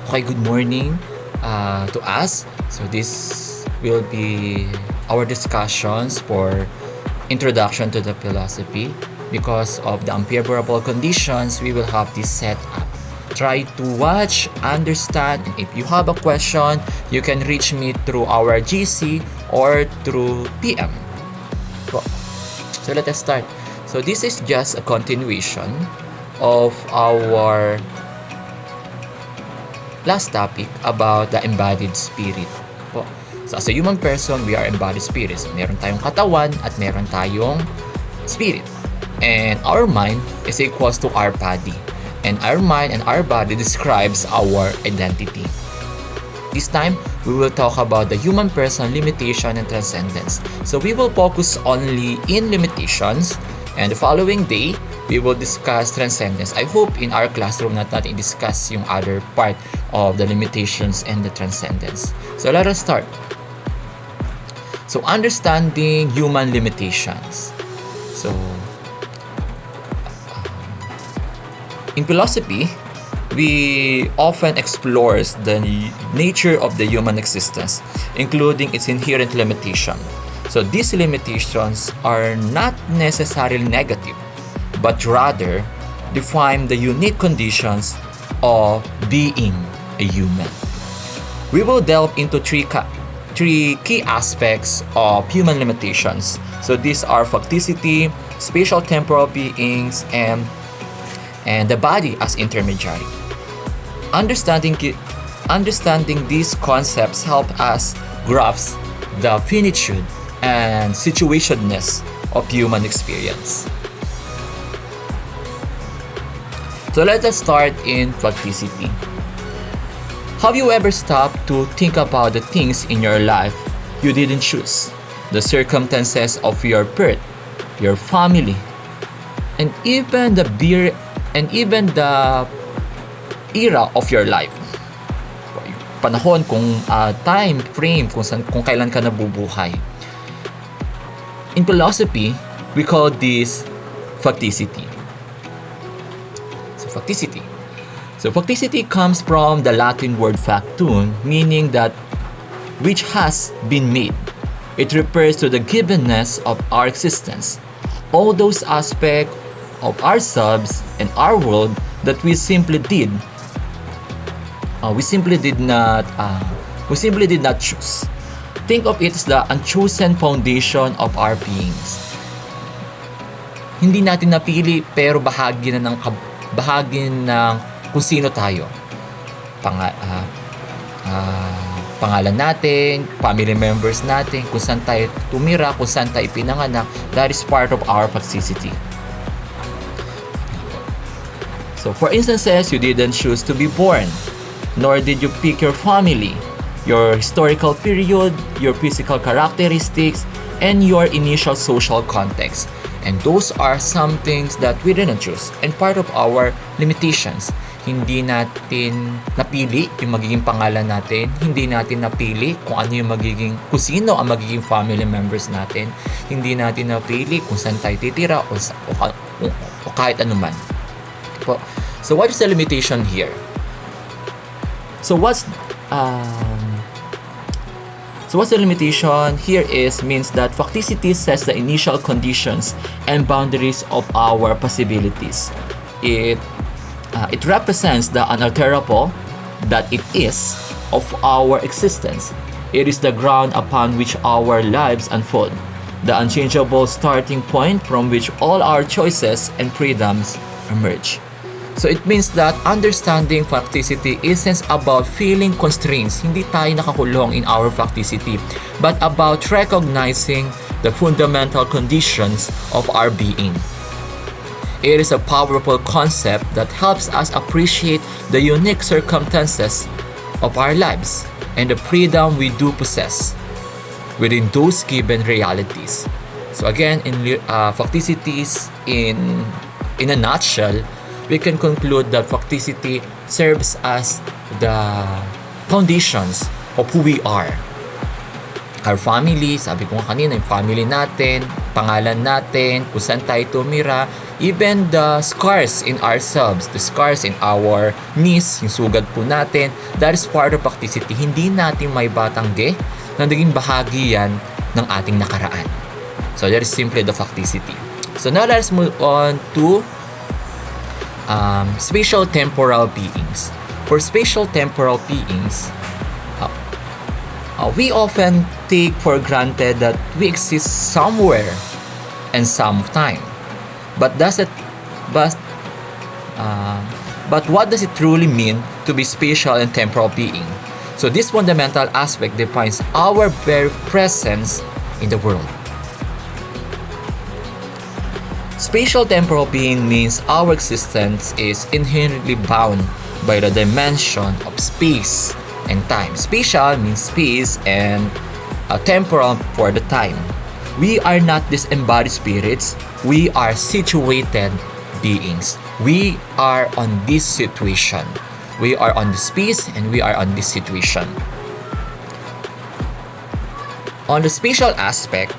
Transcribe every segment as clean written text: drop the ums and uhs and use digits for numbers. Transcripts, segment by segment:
Okay, good morning to us. So this will be our discussions for introduction to the philosophy. Because of the unfavorable conditions, we will have this set up. Try to watch, understand, and if you have a question, you can reach me through our GC or through PM. So let us start. So this is just a continuation of our last topic about the embodied spirit. Po. So as a human person, we are embodied spirits. Meron tayong katawan at meron tayong spirit. And our mind is equals to our body. And our mind and our body describes our identity. This time, we will talk about the human person, limitation, and transcendence. So we will focus only in limitations. And the following day, we will discuss transcendence. I hope in our classroom natin i-discuss yung other part of the limitations and the transcendence. So let us start. So understanding human limitations. So in philosophy, we often explore the nature of the human existence, including its inherent limitation. So these limitations are not necessarily negative, but rather define the unique conditions of being a human. We will delve into three key aspects of human limitations. So these are facticity, spatial-temporal beings, and the body as intermediary. Understanding these concepts help us grasp the finitude and situationness of human experience. So let us start in facticity. Have you ever stopped to think about the things in your life you didn't choose? The circumstances of your birth, your family, and even the era of your life. Panahon, time frame kung kailan ka nabubuhay. In philosophy, we call this facticity. So facticity comes from the Latin word factum, meaning that which has been made. It refers to the givenness of our existence. All those aspects of ourselves and our world that we simply did not choose. Think of it as the unchosen foundation of our beings. Hindi natin napili pero bahagi ng kung sino tayo. Pangalan natin, family members natin, kung saan tayo tumira, kung saan tayo pinanganak, that is part of our facticity. So for instances, you didn't choose to be born, nor did you pick your family, your historical period, your physical characteristics, and your initial social context. And those are some things that we didn't choose and part of our limitations. Hindi natin napili yung magiging pangalan natin, hindi natin napili kung sino ang magiging family members natin, hindi natin napili kung saan tayo titira o kahit anuman. So what is the limitation here? So what's the limitation here means that facticity sets the initial conditions and boundaries of our possibilities. It represents the unalterable that it is of our existence. It is the ground upon which our lives unfold, the unchangeable starting point from which all our choices and freedoms emerge. So it means that understanding facticity isn't about feeling constraints, hindi tayo nakakulong in our facticity, but about recognizing the fundamental conditions of our being. It is a powerful concept that helps us appreciate the unique circumstances of our lives and the freedom we do possess within those given realities. So again, in facticities in a nutshell, we can conclude that facticity serves as the foundations of who we are. Our family, sabi ko kanina, yung family natin, pangalan natin, kung saan tayo tumira, even the scars in ourselves, the scars in our knees, yung sugat po natin, that is part of facticity. Hindi natin may batanggi na naging bahagi yan ng ating nakaraan. So that is simply the facticity. So now let's move on to spatial-temporal beings. For spatial-temporal beings, we often take for granted that we exist somewhere and sometime. But what does it truly mean to be spatial and temporal being? So this fundamental aspect defines our very presence in the world. Spatial-temporal being means our existence is inherently bound by the dimension of space and time. Spatial means space and temporal for the time. We are not disembodied spirits. We are situated beings. We are on this situation. We are on the space and we are on this situation. On the spatial aspect,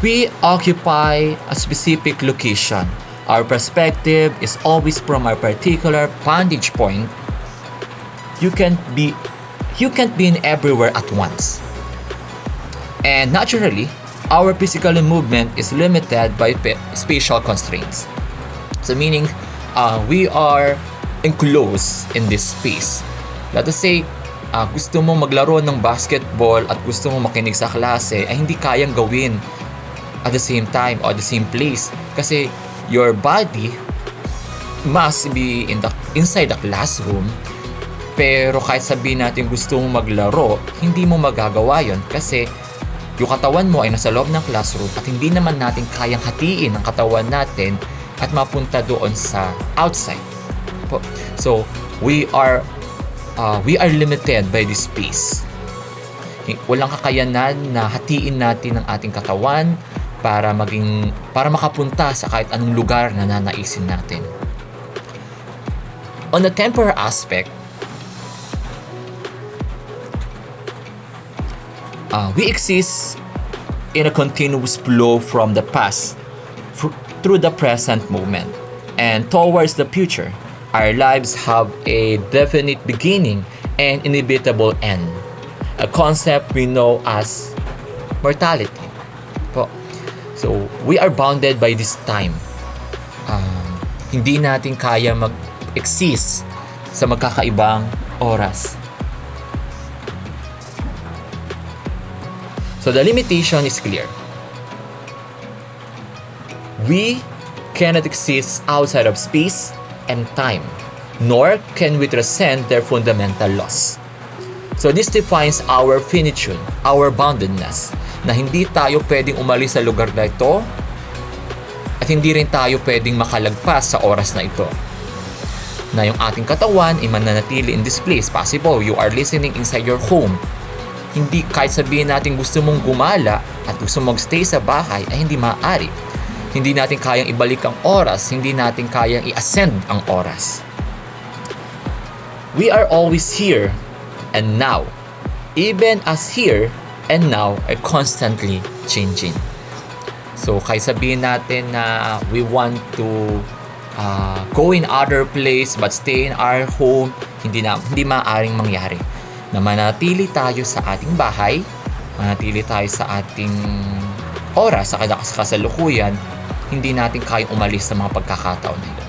we occupy a specific location. Our perspective is always from a particular vantage point. You can't be in everywhere at once. And naturally, our physical movement is limited by spatial constraints. So meaning, we are enclosed in this space. Let us say, gusto mo maglaro ng basketball at gusto mo makinig sa klase, ay hindi kayang gawin at the same time or the same place. Kasi your body must be inside the classroom. Pero kahit sabihin natin gusto mong maglaro, hindi mo magagawa yon kasi yung katawan mo ay nasa loob ng classroom at hindi naman natin kayang hatiin ang katawan natin at mapunta doon sa outside. So, we are limited by this space. Walang kakayanan na hatiin natin ang ating katawan para makapunta sa kahit anong lugar na nanaisin natin. On the temporal aspect, we exist in a continuous flow from the past through the present moment and towards the future. Our lives have a definite beginning and inevitable end, a concept we know as mortality. So, we are bounded by this time. Hindi natin kaya mag-exist sa magkakaibang oras. So the limitation is clear. We cannot exist outside of space and time, nor can we transcend their fundamental laws. So this defines our finitude, our boundedness, na hindi tayo pwedeng umalis sa lugar na ito at hindi rin tayo pwedeng makalagpas sa oras na ito. Na yung ating katawan ay mananatili in this place. Possible, you are listening inside your home. Hindi kahit sabihin natin gusto mong gumala at gusto mong stay sa bahay ay hindi maaari. Hindi natin kayang ibalik ang oras, hindi natin kayang i-ascend ang oras. We are always here and now. Even as here and now are constantly changing. So kahit sabihin natin na we want to go in other place but stay in our home, hindi maaaring mangyari. Na manatili tayo sa ating bahay, manatili tayo sa ating oras, sa kasalukuyan, hindi natin kayang umalis sa mga pagkakataon na yun.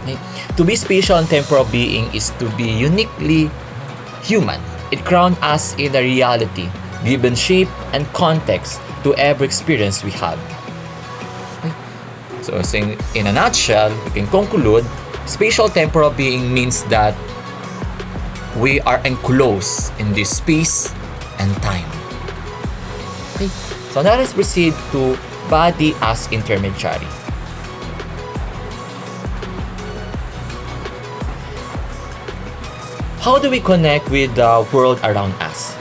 Okay. To be spatial and temporal being is to be uniquely human. It grounds us in a reality, given shape and context to every experience we have. Okay. So in a nutshell, we can conclude, spatial temporal being means that we are enclosed in this space and time. Okay. So now let's proceed to body as intermediary. How do we connect with the world around us?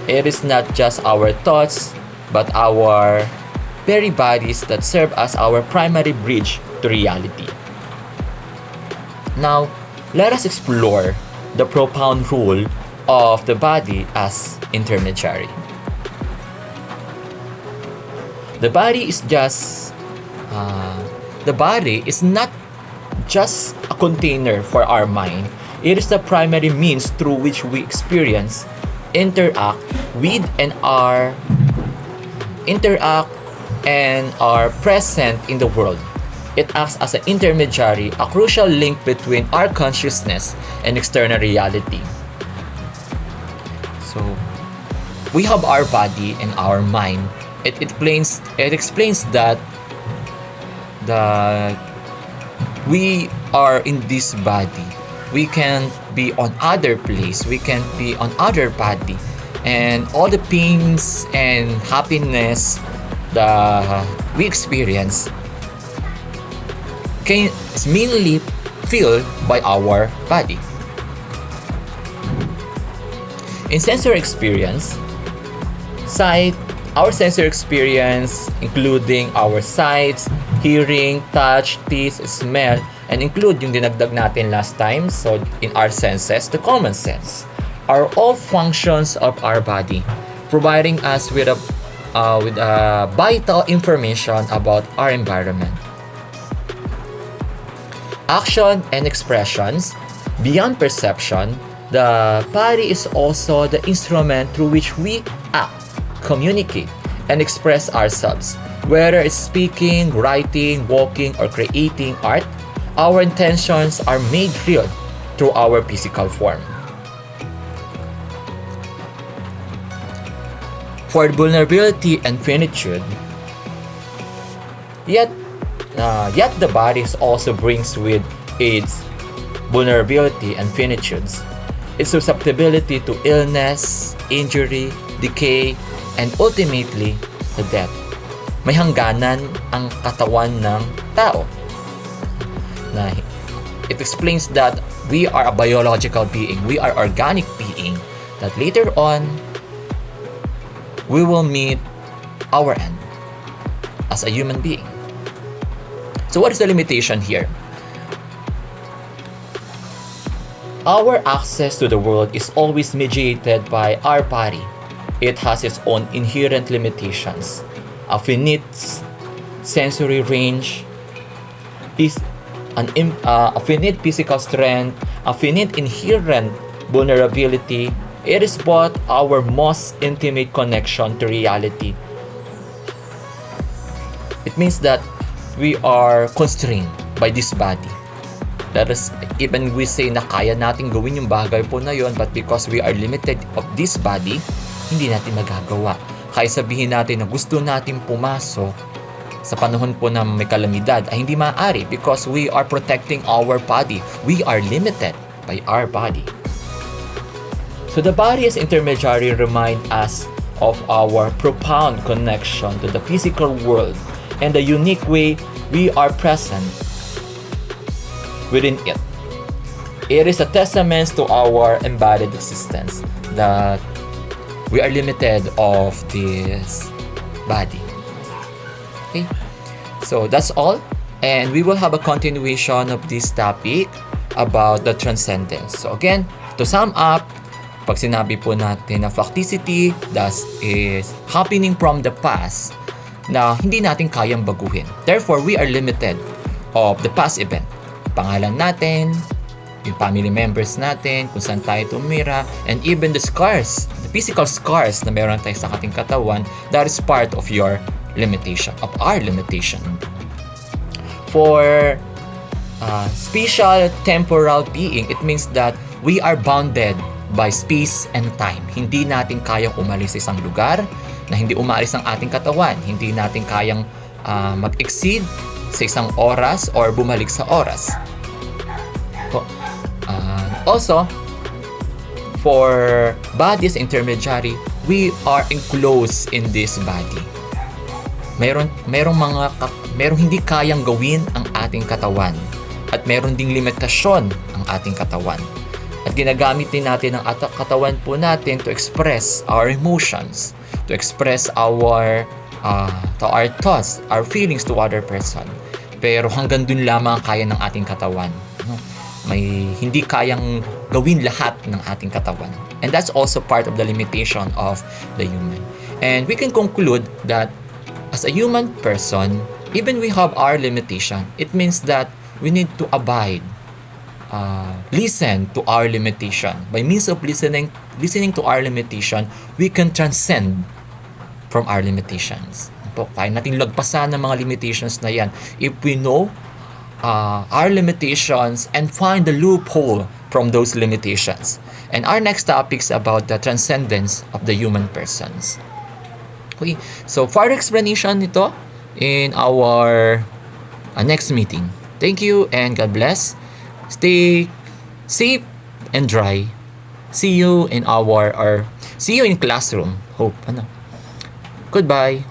It is not just our thoughts, but our very bodies that serve as our primary bridge to reality. Now, let us explore the profound role of the body as intermediary. The body is not just a container for our mind. It is the primary means through which we experience, interact with, and are present in the world. It acts as an intermediary, a crucial link between our consciousness and external reality. So, we have our body and our mind. It explains that we are in this body. We can be on other place. We can be on other body, and all the pains and happiness that we experience is mainly felt by our body. In sensory experience, our sensory experience, including our sights, hearing, touch, taste, smell, and include yung dinagdag natin last time, so in our senses, the common sense, are all functions of our body, providing us with vital information about our environment. Action and expressions. Beyond perception, the body is also the instrument through which we act, communicate, and express ourselves. Whether it's speaking, writing, walking, or creating art, our intentions are made real through our physical form. For vulnerability and finitude, yet the body also brings with its vulnerability and finitudes, its susceptibility to illness, injury, decay, and ultimately, the death. May hangganan ang katawan ng tao. It explains that we are a biological being, we are organic being, that later on, we will meet our end as a human being. So what is the limitation here? Our access to the world is always mediated by our body. It has its own inherent limitations. A finite sensory range is a finite physical strength, a finite inherent vulnerability. It is but our most intimate connection to reality. It means that we are constrained by this body. That is, even we say na kaya natin gawin yung bagay po na yon, but because we are limited of this body, hindi natin magagawa. Kaya sabihin natin na gusto natin pumasok sa panahon po na may kalamidad ay hindi maaari because we are protecting our body. We are limited by our body. So the body as intermediary reminds us of our profound connection to the physical world and the unique way we are present within it. It is a testament to our embodied existence that we are limited of this body. Okay, so that's all, and we will have a continuation of this topic about the transcendence. So again, to sum up, pag sinabi po natin na facticity, that is happening from the past na hindi natin kayang baguhin. Therefore, we are limited of the past event. Pangalan natin, yung family members natin, kung saan tayo tumira, and even the scars, the physical scars na meron tayo sa ating katawan, that is part of your limitation, of our limitation. For spatial-temporal being, it means that we are bounded by space and time. Hindi natin kayang umalis sa isang lugar na hindi umaalis ang ating katawan. Hindi natin kayang mag-exceed sa isang oras or bumalik sa oras. Also, for bodies intermediary, we are enclosed in this body. Merong hindi kayang gawin ang ating katawan at meron ding limitasyon ang ating katawan. At ginagamit din natin ang katawan po natin to express our emotions, to express our thoughts, our feelings to other person. Pero hanggang dun lamang kaya ng ating katawan. No? May hindi kayang gawin lahat ng ating katawan. And that's also part of the limitation of the human. And we can conclude that as a human person, even we have our limitation, it means that we need to abide, listen to our limitation. By means of listening to our limitation, we can transcend from our limitations. Po, kaya nating lagpasan ng mga limitations na yan if we know our limitations and find the loophole from those limitations. And our next topic is about the transcendence of the human persons. Okay, so further explanation nito in our next meeting. Thank you and God bless. Stay safe and dry. See you in classroom. Hope. Goodbye.